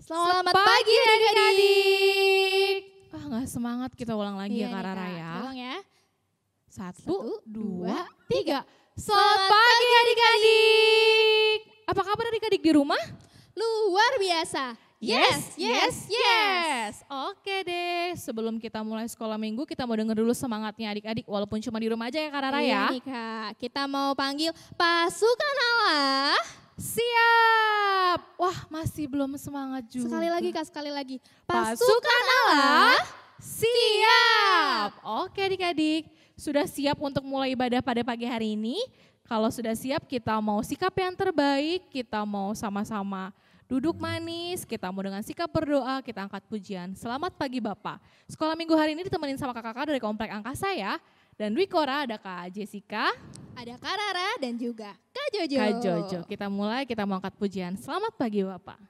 Selamat pagi adik-adik. Ah, nggak semangat kita ulang lagi ya Kak Rara ya. Ulang ya. 1, 2, 3. Selamat pagi adik-adik. Apa kabar adik-adik di rumah? Luar biasa. Yes. Oke deh, sebelum kita mulai sekolah minggu kita mau denger dulu semangatnya adik-adik walaupun cuma di rumah aja ya Kak Rara Iya ya. nih Kak, kita mau panggil pasukan Allah. Siap. Wah masih belum semangat juga. Sekali lagi Kak, sekali lagi. Pasukan Allah siap. Oke adik-adik, sudah siap untuk mulai ibadah pada pagi hari ini? Kalau sudah siap kita mau sikap yang terbaik, kita mau sama-sama duduk manis, kita mau dengan sikap berdoa, kita angkat pujian. Selamat pagi Bapak. Sekolah minggu hari ini ditemenin sama kakak-kakak dari Komplek Angkasa ya. Dan Dwi Kora, ada Kak Jessica, ada Kak Rara dan juga Kak Jojo. Kak Jojo. Kita mulai, kita mau angkat pujian. Selamat pagi Bapak.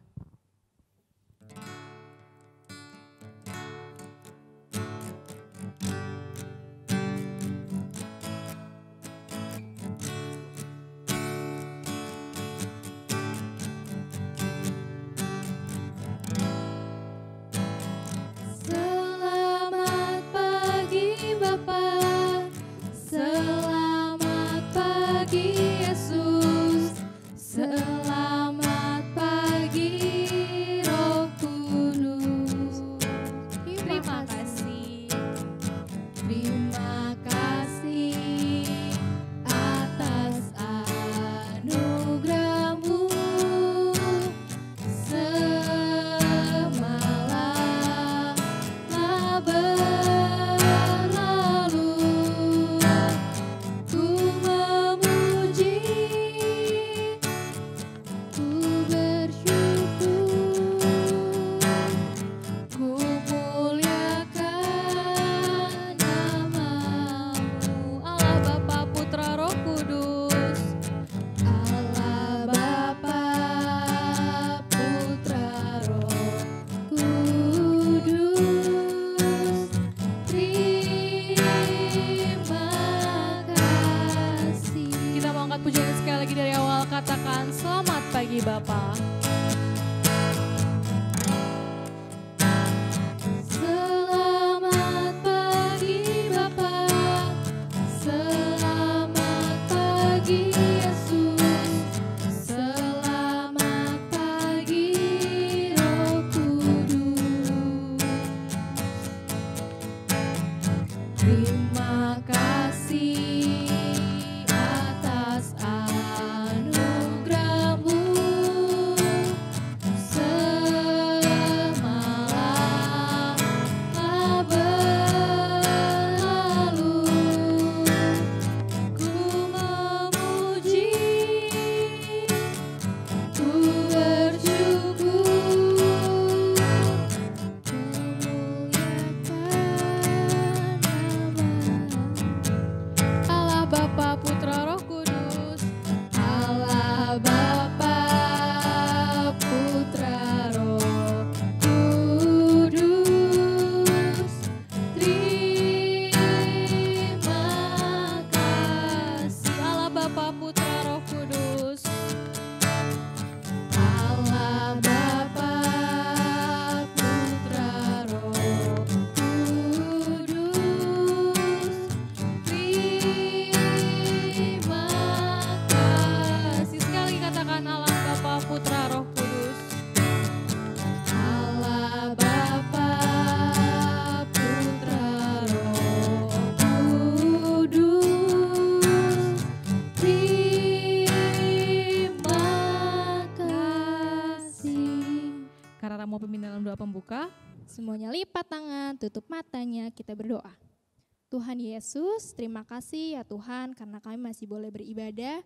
Selamat pagi Bapak, selamat pagi Yesus, selamat pagi Roh Kudus. Terima kasih atas anugerah-Mu. Semalam telah berlalu, ku memuji, ku bersyukur, ku muliakan nama-Mu. Allah Bapa, Putra, Roh Kudus. Allah Bapa, Putra, Roh Kudus. Terima kasih. Kita mau angkat pujian sekali lagi dari awal, katakan selamat pagi Bapak. Selamat pagi Bapak, selamat pagi Yesus, selamat pagi Roh Kudus. Terima kasih atas anugerah-Mu. Semalam telah berlalu, ku memuji, ku bersyukur, ku muliakan nama. Allah Bapa, Putra, Roh Kudus. Allah Bapa, Putra, Roh Kudus. Terima kasih. Allah Bapa, Putra, Roh Kudus. Allah Bapa, Putra, Roh Kudus. Terima kasih. Sekali lagi katakan Allah Bapa, Putra, Roh Kudus. Allah Bapa, Putra, Roh Kudus. Terima kasih. Kak Rara mau pimpin dalam doa pembuka. Semuanya lipat tangan, tutup matanya, kita berdoa. Tuhan Yesus, terima kasih ya Tuhan karena kami masih boleh beribadah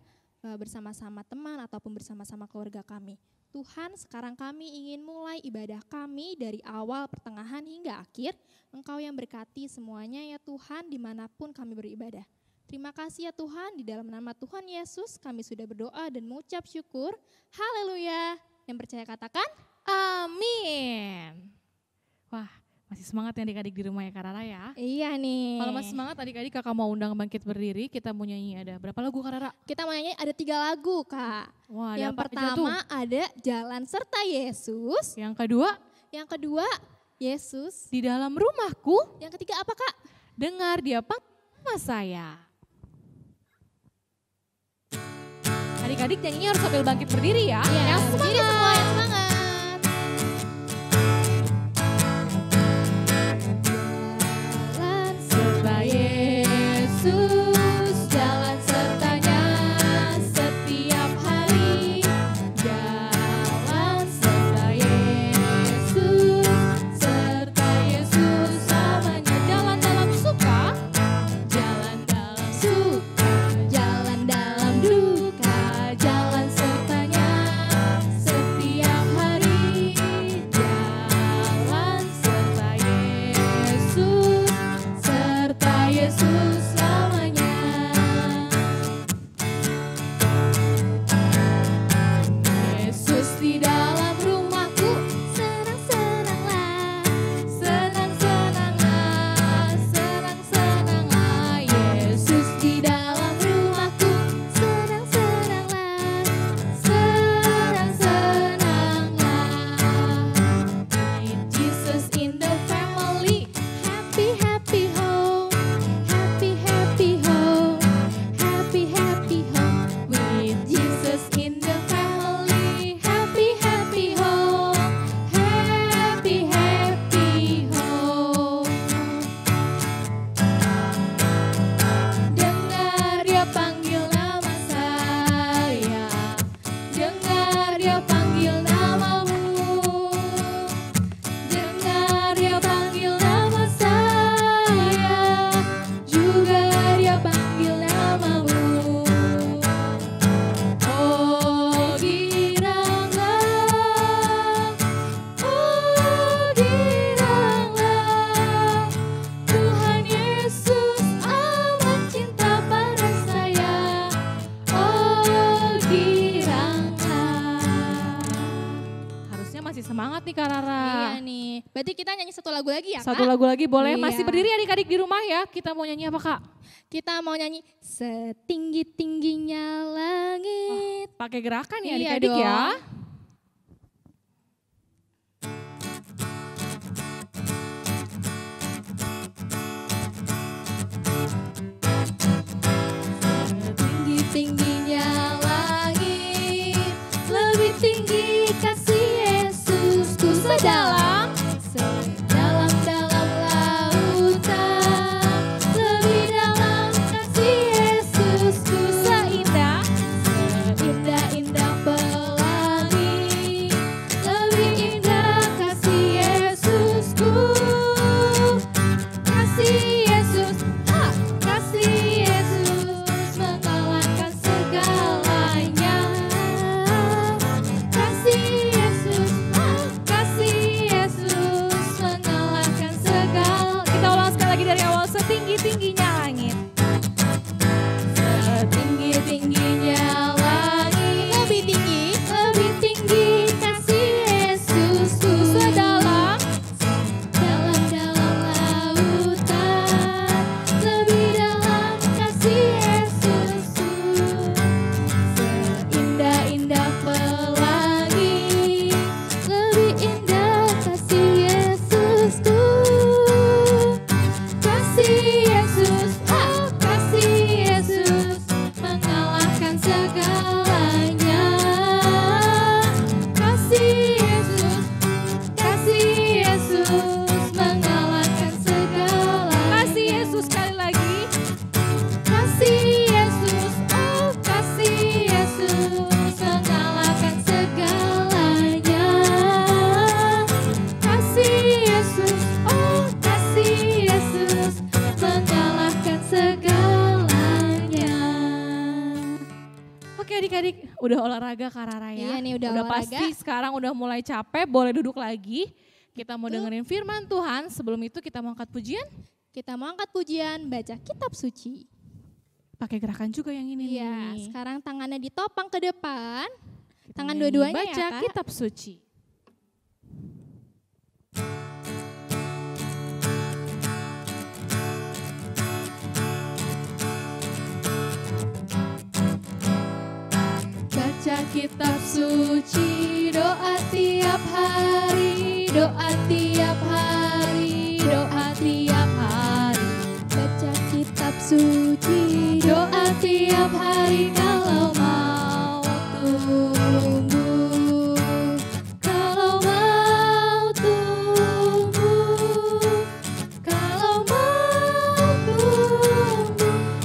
bersama-sama teman ataupun bersama-sama keluarga kami. Tuhan, sekarang kami ingin mulai ibadah kami dari awal, pertengahan hingga akhir. Engkau yang berkati semuanya ya Tuhan dimanapun kami beribadah. Terima kasih ya Tuhan, di dalam nama Tuhan Yesus kami sudah berdoa dan mengucap syukur. Haleluya. Yang percaya katakan, Amin. Wah, Masih semangat ya adik-adik di rumah ya Kak Rara ya. Iya nih. Kalau masih semangat adik-adik kakak mau undang bangkit berdiri, kita mau nyanyi ada berapa lagu Kak Rara? Kita mau nyanyi ada 3 lagu Kak. Wah, ada Yang apa aja tuh? pertama ada Jalan Serta Yesus. Yang kedua, Yang kedua Yesus. di dalam rumahku, Yang ketiga apa Kak? dengar dia panggil nama saya. Adik-adik nyanyinya harus sambil bangkit berdiri ya. Iya, Yang berdiri semangat. semua yang semangat. Jalan serta Yesus, jalan sertanya setiap hari. Jalan serta Yesus selamanya. Jalan dalam suka, Jalan dalam suka, jalan dalam duka, jalan sertanya setiap hari. Jalan serta Yesus selamanya. Yesus di dalam rumahku, senang-senanglah, senang-senanglah, senang-senanglah. Yesus di dalam rumahku, senang-senanglah, senang-senanglah. With Jesus in the family, happy happy home, happy happy home, happy happy home. With Jesus in the family, happy happy home, happy happy home. Dengar dia panggil nama saya, dengar dia panggil namamu, dengar dia panggil nama saya, juga dia panggil namamu. Oh giranglah, Tuhan Yesus amat cinta pada saya. Oh giranglah. harusnya masih semangat nih Kak Rara. Iya nih, berarti kita nyanyi satu lagu lagi ya Kak? Satu lagu lagi boleh, Iya. masih berdiri adik-adik di rumah ya. Kita mau nyanyi apa Kak? Kita mau nyanyi setinggi-tingginya langit. Pakai gerakan ya Iya adik-adik ya. dong. Setinggi-tingginya langit, lebih tinggi kasih Yesusku. Sedalam lautan, lebih dalam kasih Yesusku. Seindah pelangi, lebih indah kasih Yesusku. Kasih Yesus, kasih Yesus mengalahkan segalanya. Kasih Yesus mengalahkan segala. Kita ulang sekali lagi dari awal, setinggi-tingginya langit. Setinggi-tingginya langit, lebih tinggi kasih Yesusku. Sedalam lautan, lebih dalam kasih Yesusku. Seindah-indah pelangi, lebih indah kasih Yesusku. Kasih Yesus, kasih Yesus mengalahkan segalanya. Kasih Yesus mengalahkan segalanya. Kasih Yesus sekali lagi. Kasih Yesus, kasih Yesus mengalahkan segalanya. Kasih Yesus, kasih Yesus mengalahkan segalanya. Oke adik-adik, udah olahraga Kak Rara ya. Iya nih, udah olahraga. pasti sekarang udah mulai capek, boleh duduk lagi. Kita mau Betul. dengerin firman Tuhan, sebelum itu kita mau angkat pujian. Kita mau angkat pujian, baca kitab suci. Pakai gerakan juga yang ini Iya, nih. sekarang tangannya ditopang ke depan. Kita Tangan nyanyi, dua-duanya baca ya, Kak. kitab suci. Baca kitab suci, doa tiap hari, doa tiap hari, doa tiap hari. Baca kitab suci, doa tiap hari kalau mau tumbuh. Kalau mau tumbuh, kalau mau tumbuh.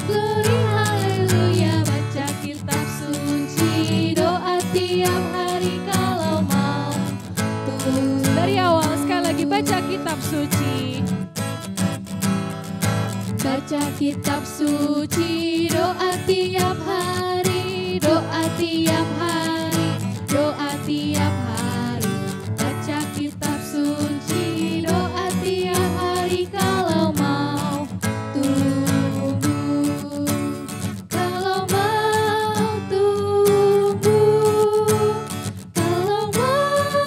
Glory haleluya, baca kitab suci, doa tiap hari kalau mau tumbuh. Dari awal sekali lagi baca kitab suci. Baca kitab suci, doa tiap hari, doa tiap hari, doa tiap hari. Baca kitab suci, doa tiap hari kalau mau tumbuh. Kalau mau tumbuh, kalau mau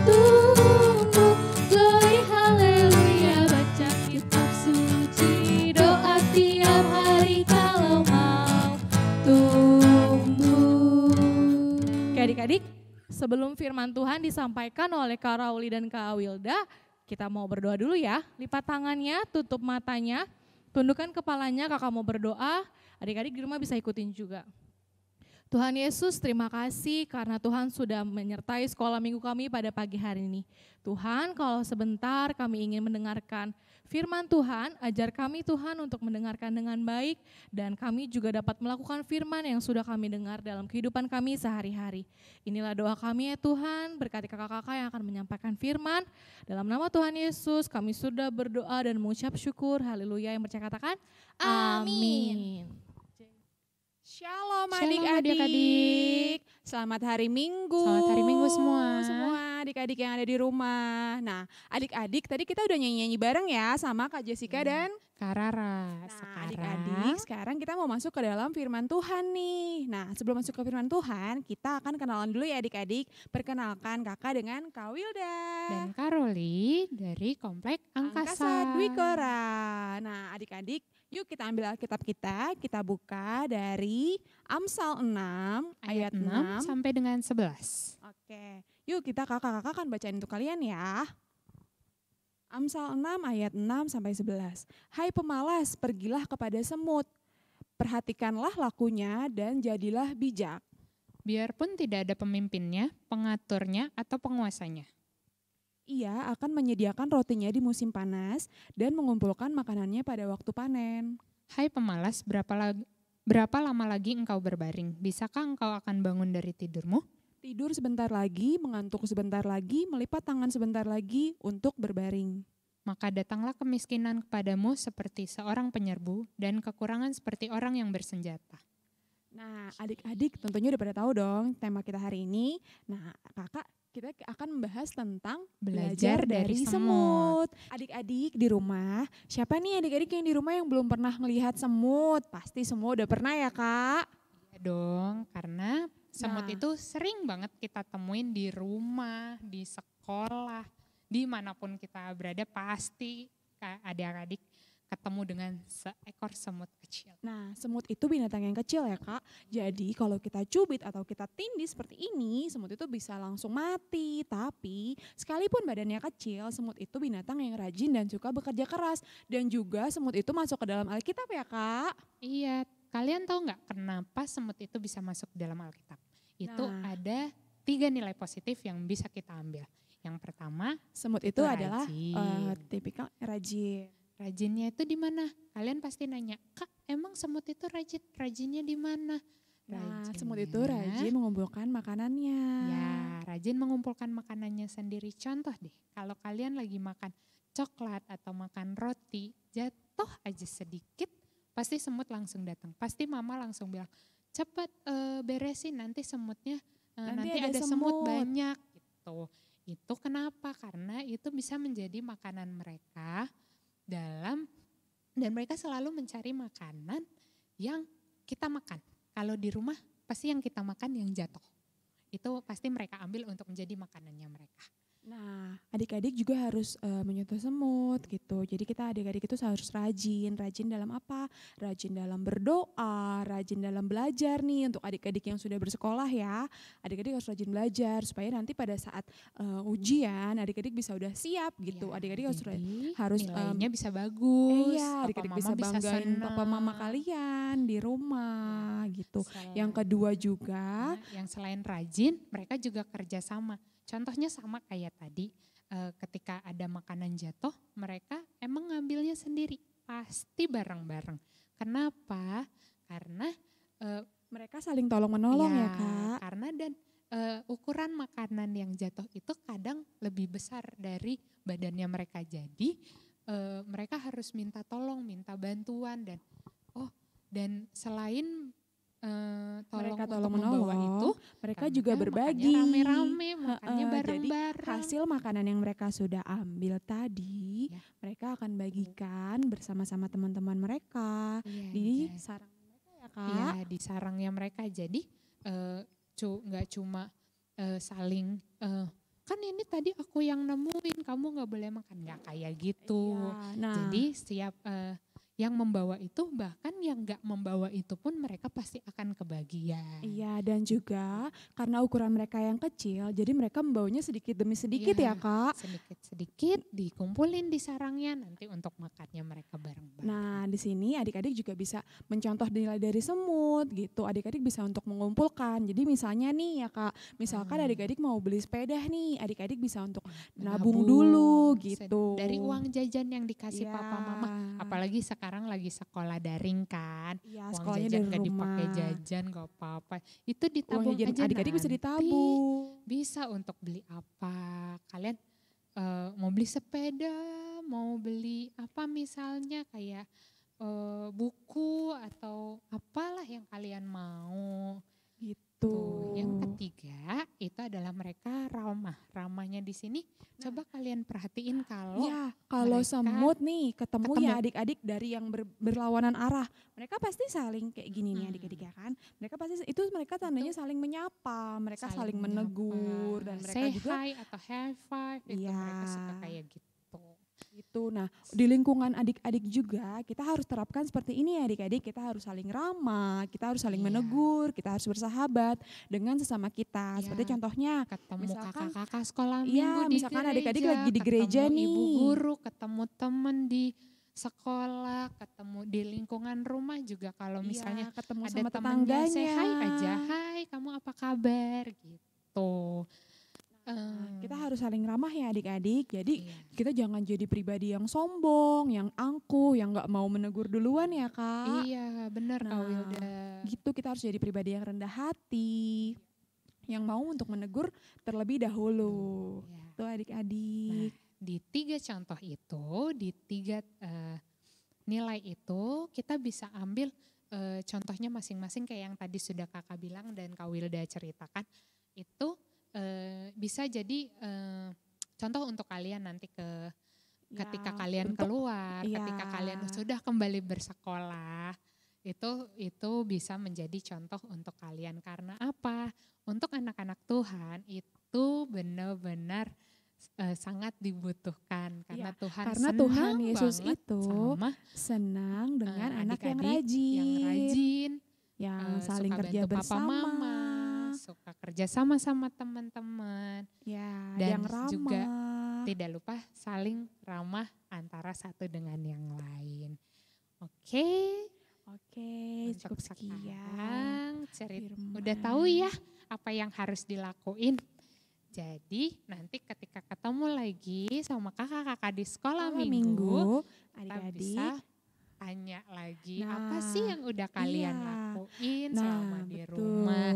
tumbuh. Glory haleluya, baca kitab suci, doa tiap hari kalau mau tumbuh. Oke adik-adik, sebelum firman Tuhan disampaikan oleh Kak Rauli dan Kak Wilda, kita mau berdoa dulu ya. Lipat tangannya, tutup matanya, tundukkan kepalanya, kakak mau berdoa. Adik-adik di rumah bisa ikutin juga. Tuhan Yesus, terima kasih karena Tuhan sudah menyertai sekolah minggu kami pada pagi hari ini. Tuhan, kalau sebentar kami ingin mendengarkan firman Tuhan, ajar kami Tuhan untuk mendengarkan dengan baik dan kami juga dapat melakukan firman yang sudah kami dengar dalam kehidupan kami sehari-hari. Inilah doa kami ya Tuhan, berkati kakak-kakak yang akan menyampaikan firman. Dalam nama Tuhan Yesus kami sudah berdoa dan mengucap syukur, haleluya, yang percaya katakan amin. Shalom Shalom adik-adik. Selamat hari Minggu. Selamat hari Minggu semua. Semua adik-adik yang ada di rumah. Nah, adik-adik tadi kita udah nyanyi-nyanyi bareng ya sama Kak Jessica dan Karara. Nah, adik-adik sekarang kita mau masuk ke dalam firman Tuhan nih. Nah, sebelum masuk ke firman Tuhan, kita akan kenalan dulu ya adik-adik. Perkenalkan kakak dengan Kak Wilda. Dan Karoli dari Komplek Angkasa. Dwi Kora. Nah, adik-adik, yuk kita ambil Alkitab kita buka dari Amsal 6 ayat 6 sampai dengan 11. Oke, yuk kita kakak-kakak kan bacain untuk kalian ya. Amsal 6 ayat 6 sampai 11. Hai pemalas, pergilah kepada semut. Perhatikanlah lakunya dan jadilah bijak. Biarpun tidak ada pemimpinnya, pengaturnya, atau penguasanya. Ia akan menyediakan rotinya di musim panas dan mengumpulkan makanannya pada waktu panen. Hai pemalas, berapa lama lagi engkau berbaring? Bisakah engkau akan bangun dari tidurmu? Tidur sebentar lagi, mengantuk sebentar lagi, melipat tangan sebentar lagi untuk berbaring. Maka datanglah kemiskinan kepadamu seperti seorang penyerbu dan kekurangan seperti orang yang bersenjata. Nah, adik-adik tentunya udah pada tahu dong tema kita hari ini. Nah, kakak kita akan membahas tentang belajar dari semut. Adik-adik di rumah, siapa nih adik-adik yang di rumah yang belum pernah melihat semut? Pasti semua udah pernah ya kak? Ya dong, karena semut itu sering banget kita temuin di rumah, di sekolah, dimanapun kita berada pasti adik-adik ketemu dengan seekor semut kecil. Nah, semut itu binatang yang kecil ya kak. Jadi kalau kita cubit atau kita tindih seperti ini, semut itu bisa langsung mati. Tapi sekalipun badannya kecil, semut itu binatang yang rajin dan suka bekerja keras. Dan juga semut itu masuk ke dalam Alkitab ya kak. Iya, kalian tahu nggak kenapa semut itu bisa masuk dalam Alkitab? Itu ada 3 nilai positif yang bisa kita ambil. Yang pertama, semut itu rajin. adalah tipikal rajin. Rajinnya itu di mana? Kalian pasti nanya, Kak, emang semut itu rajin? Rajinnya di mana? Nah, semut itu rajin mengumpulkan makanannya. Ya, rajin mengumpulkan makanannya sendiri. Contoh deh, kalau kalian lagi makan coklat atau makan roti, jatuh aja sedikit, pasti semut langsung datang. Pasti mama langsung bilang, cepat beresin nanti semutnya, nanti ada semut banyak gitu. Itu kenapa? Karena itu bisa menjadi makanan mereka dan mereka selalu mencari makanan yang kita makan. Kalau di rumah pasti yang kita makan yang jatuh. Itu pasti mereka ambil untuk menjadi makanannya mereka. Nah, adik-adik juga harus menyentuh semut gitu. Jadi kita adik-adik itu harus rajin dalam apa? Rajin dalam berdoa, rajin dalam belajar nih untuk adik-adik yang sudah bersekolah ya. Adik-adik harus rajin belajar supaya nanti pada saat ujian adik-adik bisa udah siap gitu. Ya, Adik-adik jadi harus nilainya bisa bagus. iya, adik-adik bisa banggain papa mama kalian di rumah gitu. Yang kedua juga, yang selain rajin, mereka juga kerja sama. Contohnya sama kayak tadi, ketika ada makanan jatuh, mereka emang ngambilnya sendiri, pasti bareng-bareng. Kenapa? Karena mereka saling tolong menolong ya Kak. Karena ukuran makanan yang jatuh itu kadang lebih besar dari badannya mereka. Jadi mereka harus minta tolong, minta bantuan dan selain mereka untuk tolong membawa menolong, itu, mereka juga berbagi. Rame-rame, makannya Jadi bareng-bareng. hasil makanan yang mereka sudah ambil tadi, Ya. mereka akan bagikan bersama-sama teman-teman mereka di sarang mereka ya Kak. Iya, di sarangnya mereka. Jadi nggak cuma saling kan ini tadi aku yang nemuin, kamu nggak boleh makan, nggak kayak gitu. Iya, nah, Jadi setiap yang membawa itu, bahkan yang nggak membawa itu pun mereka pasti akan kebagian. iya, dan juga karena ukuran mereka yang kecil, jadi mereka membawanya sedikit demi sedikit ya Iya, Kak. Sedikit-sedikit dikumpulin di sarangnya, nanti untuk makannya mereka bareng-bareng. Nah, di sini adik-adik juga bisa mencontoh nilai dari semut gitu. Adik-adik bisa untuk mengumpulkan. Jadi misalnya nih ya Kak, misalkan adik-adik mau beli sepeda nih, adik-adik bisa untuk nabung dulu gitu. Dari uang jajan yang dikasih Iya. papa mama, apalagi sekarang lagi sekolah daring kan. Iya, Uang sekolahnya jajan dari gak rumah. dipakai jajan gak apa-apa. Itu Uang ditabung jajan aja adik-adik bisa nanti. ditabung. Bisa untuk beli apa. Kalian mau beli sepeda, mau beli apa misalnya kayak buku atau apalah yang kalian mau. Gitu. Yang ketiga itu adalah mereka ramah. Ramahnya di sini coba kalian perhatiin kalau Ya, kalau mereka semut nih ketemu ya ketemu. adik-adik dari yang berlawanan arah, mereka pasti saling kayak gini nih Hmm. adik-adik ya kan. Mereka pasti itu mereka tandanya saling menyapa, mereka saling menegur dan mereka say juga hi atau high five itu Iya. mereka suka kayak gitu. gitu. Nah, di lingkungan adik-adik juga kita harus terapkan seperti ini ya adik-adik. Kita harus saling ramah, kita harus saling Iya. menegur, kita harus bersahabat dengan sesama kita. Iya. Seperti contohnya, Ketemu misalkan- kakak-kakak sekolah iya, minggu di misalkan gereja, adik-adik lagi di gereja ketemu nih. ibu guru, ketemu temen di sekolah, ketemu di lingkungan rumah juga kalau misalnya iya, ketemu ada sama temannya tetangganya. say hi aja, hai kamu apa kabar gitu. Kita harus saling ramah ya adik-adik. Jadi Iya. kita jangan jadi pribadi yang sombong, yang angkuh, yang nggak mau menegur duluan ya Kak. Iya benar Kak Nah, Wilda. Gitu kita harus jadi pribadi yang rendah hati, yang mau untuk menegur terlebih dahulu. Iya. Tuh Nah, adik-adik. di 3 contoh itu, di 3 nilai itu kita bisa ambil contohnya masing-masing kayak yang tadi sudah kakak bilang dan Kak Wilda ceritakan. Itu bisa jadi contoh untuk kalian nanti ketika Ya, kalian untuk- keluar, iya. ketika kalian sudah kembali bersekolah, itu bisa menjadi contoh untuk kalian. Karena apa? Untuk anak-anak Tuhan itu benar-benar sangat dibutuhkan karena Tuhan karena senang Tuhan Yesus banget itu sama senang dengan anak yang adik-adik yang rajin, yang suka saling kerja bantu papa bersama, mama, suka kerja sama-sama teman-teman, ya, dan yang ramah. juga tidak lupa saling ramah antara satu dengan yang lain. Oke, Oke, untuk cukup sekian. sekarang Firman. udah tahu ya apa yang harus dilakuin. Jadi nanti ketika ketemu lagi sama kakak-kakak di sekolah minggu, kita bisa adik-adik. tanya lagi Nah, apa sih yang udah kalian iya. lakuin Nah, selama di betul. rumah.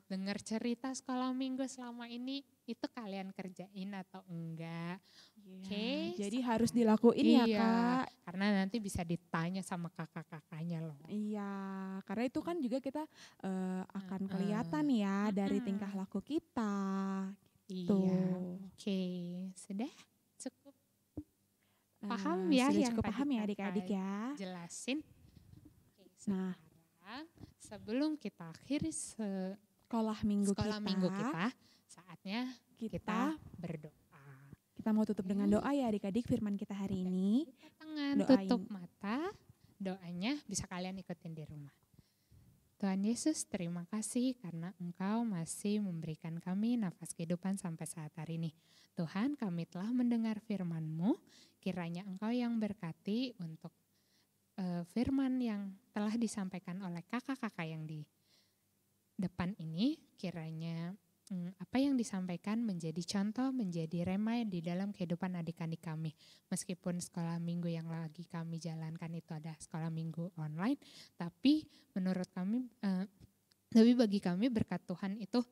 Dengar cerita sekolah minggu selama ini itu kalian kerjain atau enggak. Iya, Oke, jadi harus dilakuin ya Iya. Kak. Karena nanti bisa ditanya sama kakak-kakaknya loh. Iya, karena itu kan juga kita akan kelihatan ya dari tingkah laku kita. Gitu. Iya. Oke, sudah cukup paham ya sudah yang cukup tadi paham ya Kakak adik-adik ya. jelasin. Oke, Nah. sekarang sebelum kita akhiri Sekolah minggu sekolah kita, minggu kita, saatnya kita kita berdoa. Kita mau tutup dengan doa ya adik-adik firman kita hari ini. Tangan, Doain. tutup mata, doanya bisa kalian ikutin di rumah. Tuhan Yesus, terima kasih karena Engkau masih memberikan kami nafas kehidupan sampai saat hari ini. Tuhan, kami telah mendengar firman-Mu, kiranya Engkau yang berkati untuk firman yang telah disampaikan oleh kakak-kakak yang di depan ini, kiranya apa yang disampaikan menjadi contoh, menjadi rema di dalam kehidupan adik-adik kami. Meskipun sekolah minggu yang lagi kami jalankan itu ada sekolah minggu online, tapi menurut kami, tapi bagi kami berkat Tuhan itu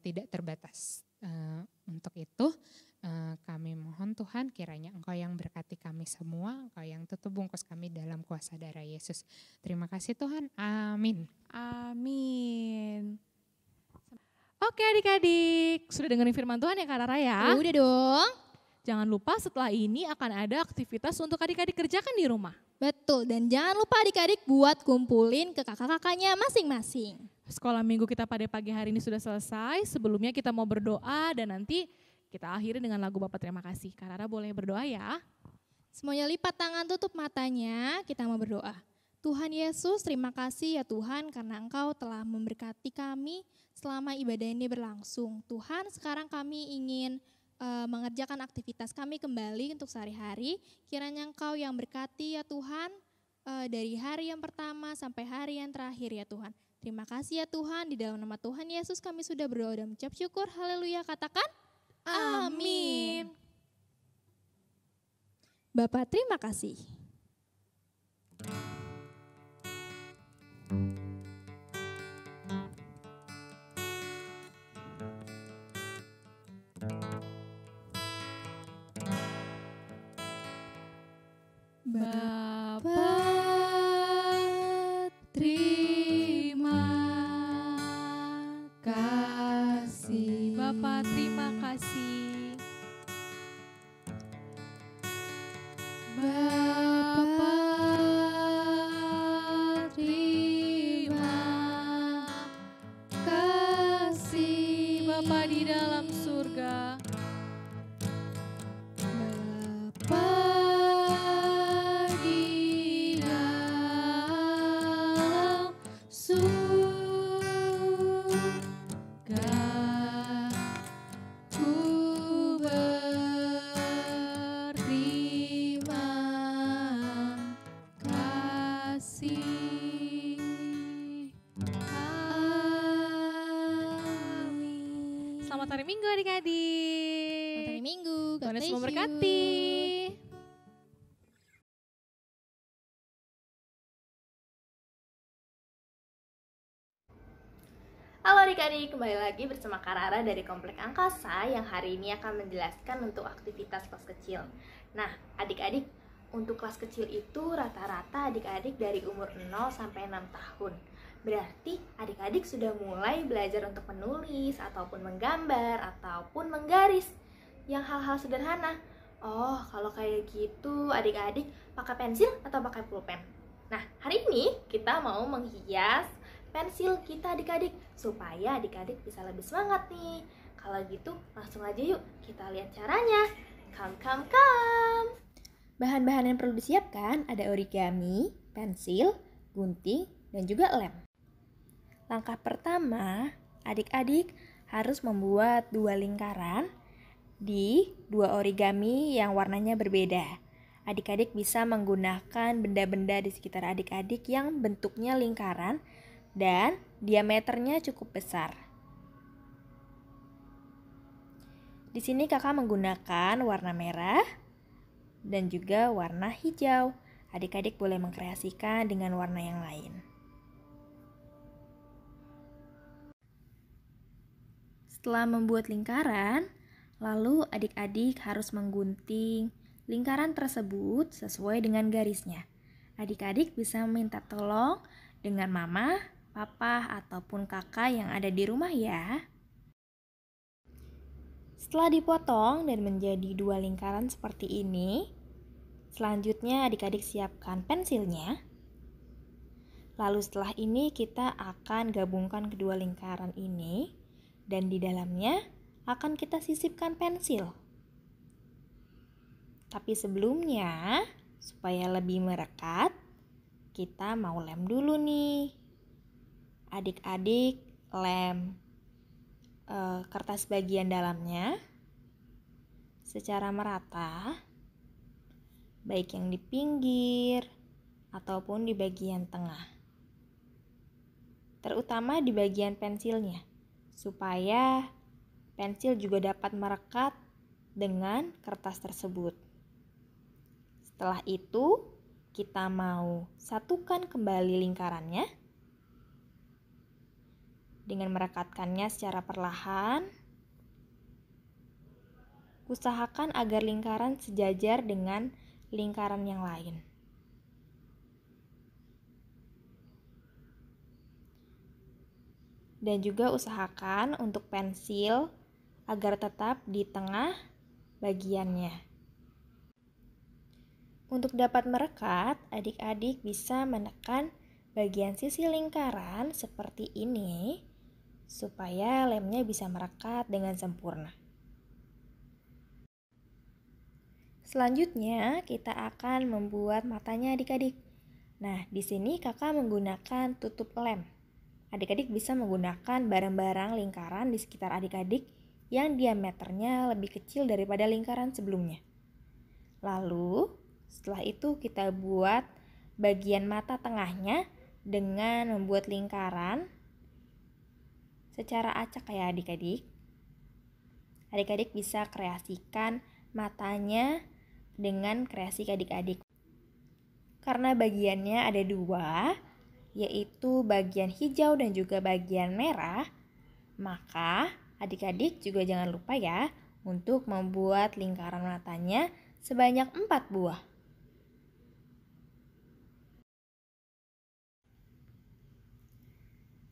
tidak terbatas. Untuk itu kami mohon Tuhan kiranya Engkau yang berkati kami semua, Engkau yang tutup bungkus kami dalam kuasa darah Yesus. Terima kasih Tuhan, amin. Amin. Oke adik-adik, sudah dengerin firman Tuhan ya Kak Rara ya? Udah dong. Jangan lupa setelah ini akan ada aktivitas untuk adik-adik kerjakan di rumah. Betul, dan jangan lupa adik-adik buat kumpulin ke kakak-kakaknya masing-masing. Sekolah minggu kita pada pagi hari ini sudah selesai, sebelumnya kita mau berdoa dan nanti kita akhiri dengan lagu Bapa Terima Kasih. Kak Rara boleh berdoa ya? Semuanya lipat tangan, tutup matanya, kita mau berdoa. Tuhan Yesus, terima kasih ya Tuhan karena Engkau telah memberkati kami selama ibadah ini berlangsung. Tuhan, sekarang kami ingin mengerjakan aktivitas kami kembali untuk sehari-hari. Kiranya Engkau yang berkati ya Tuhan dari hari yang pertama sampai hari yang terakhir ya Tuhan. Terima kasih ya Tuhan, di dalam nama Tuhan Yesus kami sudah berdoa dan mengucap syukur. Haleluya, katakan amin. Bapak terima kasih. Bapa terima kasih. Bapa terima kasih. Bapa terima kasih. Bapa di dalam surga. Bapa di dalam surga, ku berterima kasih. Amin. Selamat hari Minggu adik-adik. Selamat hari Minggu. God Tuhan Yesus bless you. memberkati. Halo adik-adik, kembali lagi bersama Karara dari Komplek Angkasa yang hari ini akan menjelaskan untuk aktivitas kelas kecil. Nah, adik-adik, untuk kelas kecil itu rata-rata adik-adik dari umur 0 sampai 6 tahun. Berarti adik-adik sudah mulai belajar untuk menulis, ataupun menggambar, ataupun menggaris yang hal-hal sederhana. Oh, kalau kayak gitu adik-adik pakai pensil atau pakai pulpen? Nah, hari ini kita mau menghias pensil kita adik-adik supaya adik-adik bisa lebih semangat nih. Kalau gitu langsung aja yuk kita lihat caranya. Come. Bahan-bahan yang perlu disiapkan ada origami, pensil, gunting, dan juga lem. Langkah pertama, adik-adik harus membuat 2 lingkaran di 2 origami yang warnanya berbeda. Adik-adik bisa menggunakan benda-benda di sekitar adik-adik yang bentuknya lingkaran dan diameternya cukup besar. Di sini kakak menggunakan warna merah dan juga warna hijau. Adik-adik boleh mengkreasikan dengan warna yang lain. Setelah membuat lingkaran, lalu adik-adik harus menggunting lingkaran tersebut sesuai dengan garisnya. Adik-adik bisa minta tolong dengan mama, papa, ataupun kakak yang ada di rumah ya. Setelah dipotong dan menjadi 2 lingkaran seperti ini, selanjutnya adik-adik siapkan pensilnya. Lalu setelah ini kita akan gabungkan kedua lingkaran ini dan di dalamnya akan kita sisipkan pensil. Tapi sebelumnya, supaya lebih merekat, kita mau lem dulu nih. Adik-adik lem kertas bagian dalamnya secara merata, baik yang di pinggir ataupun di bagian tengah. Terutama di bagian pensilnya, supaya pensil juga dapat merekat dengan kertas tersebut. Setelah itu, kita mau satukan kembali lingkarannya dengan merekatkannya secara perlahan. Usahakan agar lingkaran sejajar dengan lingkaran yang lain. Dan juga usahakan untuk pensil agar tetap di tengah bagiannya. Untuk dapat merekat, adik-adik bisa menekan bagian sisi lingkaran seperti ini supaya lemnya bisa merekat dengan sempurna. Selanjutnya, kita akan membuat matanya adik-adik. Nah, di sini kakak menggunakan tutup lem. Adik-adik bisa menggunakan barang-barang lingkaran di sekitar adik-adik yang diameternya lebih kecil daripada lingkaran sebelumnya. Lalu, setelah itu kita buat bagian mata tengahnya dengan membuat lingkaran secara acak ya adik-adik. Adik-adik bisa kreasikan matanya dengan kreasi adik-adik. Karena bagiannya ada dua, yaitu bagian hijau dan juga bagian merah, maka adik-adik juga jangan lupa ya untuk membuat lingkaran matanya sebanyak 4 buah.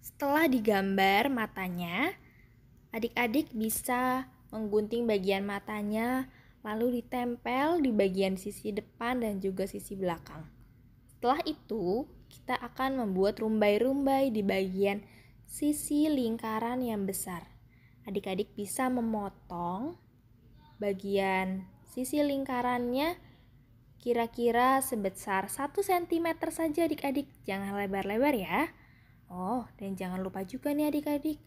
Setelah digambar matanya, adik-adik bisa menggunting bagian matanya lalu ditempel di bagian sisi depan dan juga sisi belakang. Setelah itu, kita akan membuat rumbai-rumbai di bagian sisi lingkaran yang besar. Adik-adik bisa memotong bagian sisi lingkarannya kira-kira sebesar 1 cm saja adik-adik, jangan lebar-lebar ya. Oh, dan jangan lupa juga nih adik-adik,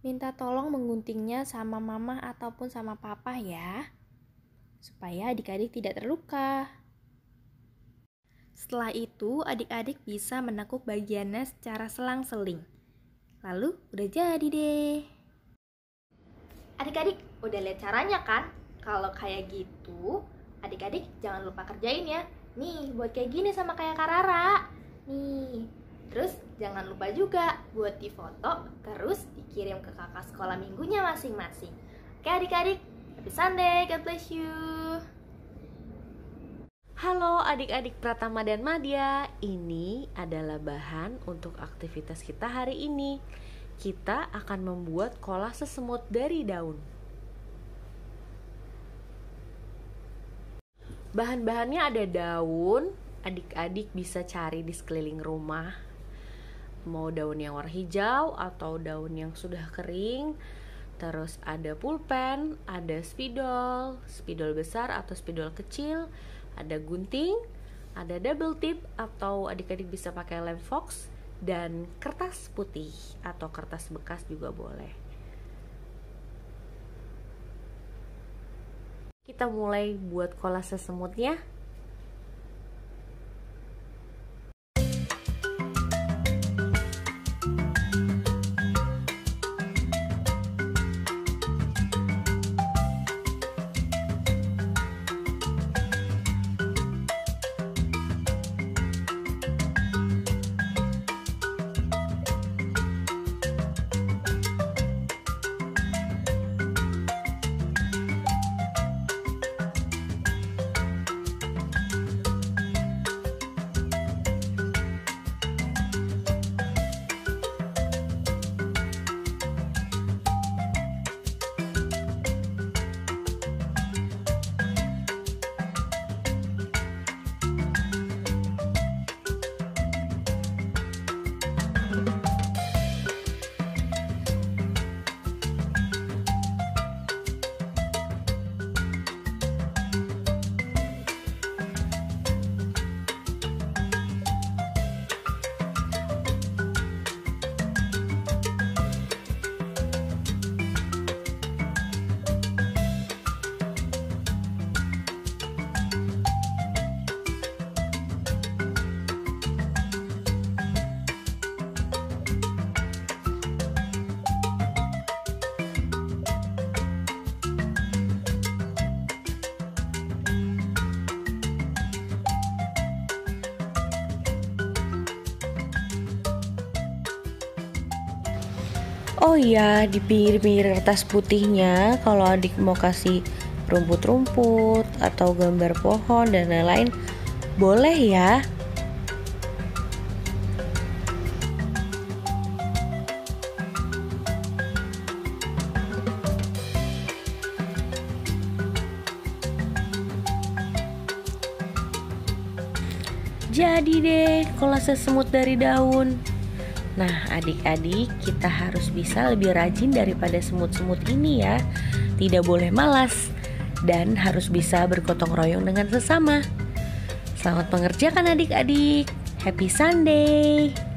minta tolong mengguntingnya sama mama ataupun sama papa ya, supaya adik-adik tidak terluka. Setelah itu, adik-adik bisa menekuk bagiannya secara selang-seling. Lalu, udah jadi deh. Adik-adik, udah lihat caranya kan? Kalau kayak gitu, adik-adik jangan lupa kerjain ya. Nih, buat kayak gini sama kayak Kak Rara. Nih. Terus jangan lupa juga buat difoto, terus dikirim ke kakak sekolah minggunya masing-masing. Oke adik-adik, happy Sunday, God bless you. Halo adik-adik Pratama dan Madya, ini adalah bahan untuk aktivitas kita hari ini. Kita akan membuat kolase semut dari daun. Bahan-bahannya ada daun, adik-adik bisa cari di sekeliling rumah. Mau daun yang warna hijau atau daun yang sudah kering. Terus ada pulpen, ada spidol besar atau spidol kecil, ada gunting, ada double tip atau adik-adik bisa pakai lem fox, dan kertas putih atau kertas bekas juga boleh. Kita mulai buat kolase semutnya. Oh iya, di pinggir-pinggir kertas putihnya kalau adik mau kasih rumput-rumput atau gambar pohon dan lain-lain, boleh ya. Jadi deh kolase semut dari daun. Nah adik-adik, kita harus bisa lebih rajin daripada semut-semut ini ya. Tidak boleh malas dan harus bisa bergotong royong dengan sesama. Selamat mengerjakan adik-adik. Happy Sunday.